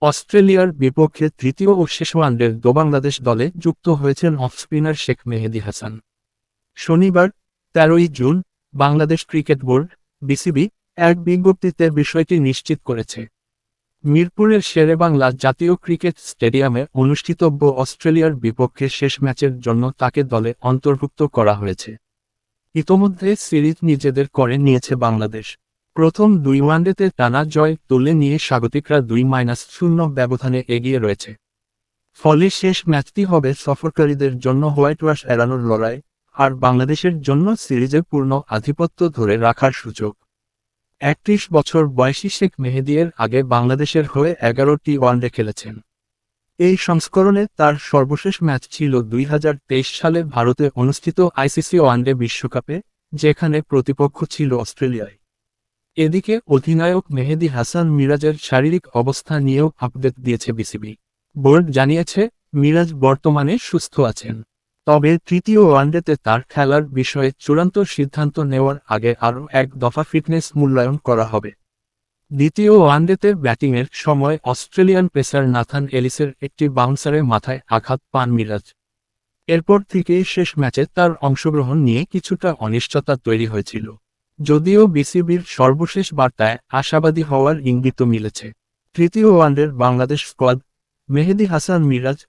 অস্ট্রেলিয়ার বিপক্ষে তৃতীয় ও শেষ ওয়ানডের বাংলাদেশ দলে যুক্ত হয়েছেন অফ স্পিনার শেখ মেহেদী হাসান। শনিবার ১৩ই June Bangladesh cricket board BCB এক বিজ্ঞপ্তিতে বিষয়টি নিশ্চিত করেছে। মিরপুরের শেরেবাংলা জাতীয় ক্রিকেট স্টেডিয়ামে অনুষ্ঠিতব্য অস্ট্রেলিয়ার বিপক্ষে শেষ ম্যাচের জন্য তাকে দলে অন্তর্ভুক্ত করা হয়েছে। ইতোমধ্যে সিরিজ নিজেদের করে নিয়েছে বাংলাদেশ। প্রথম দুই ওয়ানডেতে টানা জয় তুলে নিয়ে স্বাগতিকরা ২-০ ব্যবধানে এগিয়ে রয়েছে। ফলে শেষ ম্যাচটি হবে সফরকারীদের জন্য হোয়াইট ওয়াশ এড়ানোর লড়াই, আর বাংলাদেশের জন্য সিরিজে পূর্ণ আধিপত্য ধরে রাখার সুযোগ। ৩১ বছর বয়সী শেখ মেহেদী এর আগে বাংলাদেশের হয়ে ১১টি ওয়ানডে খেলেছেন। এই সংস্করণে তার সর্বশেষ ম্যাচ ছিল ২০২৩ সালে ভারতে অনুষ্ঠিত আইসিসি ওয়ানডে বিশ্বকাপে, যেখানে প্রতিপক্ষ ছিল অস্ট্রেলিয়ায়। এদিকে অধিনায়ক মেহেদী হাসান মিরাজের শারীরিক অবস্থা নিয়েও আপডেট দিয়েছে বিসিবি। বোর্ড জানিয়েছে, মিরাজ বর্তমানে সুস্থ আছেন। তবে তৃতীয় ওয়ানডেতে তার খেলার বিষয়ে চূড়ান্ত সিদ্ধান্ত নেওয়ার আগে আরও এক দফা ফিটনেস মূল্যায়ন করা হবে। দ্বিতীয় ওয়ানডেতে ব্যাটিংয়ের সময় অস্ট্রেলিয়ান পেসার নাথান এলিসের একটি বাউন্সারে মাথায় আঘাত পান মিরাজ। এরপর থেকেই শেষ ম্যাচে তার অংশগ্রহণ নিয়ে কিছুটা অনিশ্চয়তা তৈরি হয়েছিল। যদিও বিসিবির সর্বশেষ বার্তায় আশাবাদী হওয়ার ইঙ্গিত মিলেছে। তৃতীয় ওয়ানডের বাংলাদেশ স্কোয়াড: মেহেদী হাসান মিরাজ,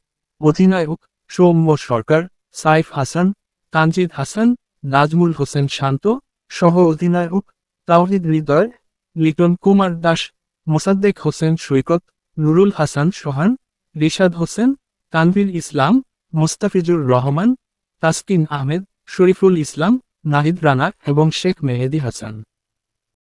অধিনায়ক সৌম্য সরকার, সাইফ হাসান, তানজিদ হাসান, নাজমুল হোসেন শান্ত, সহ অধিনায়ক তাওহিদ হৃদয়, লিটন কুমার দাস, মোসাদ্দেক হোসেন সৈকত, নুরুল হাসান সোহান, রিশাদ হোসেন, তানভীর ইসলাম, মোস্তাফিজুর রহমান, তাসকিন আহমেদ, শরীফুল ইসলাম, নাহিদ রানা এবং শেখ মেহেদী হাসান।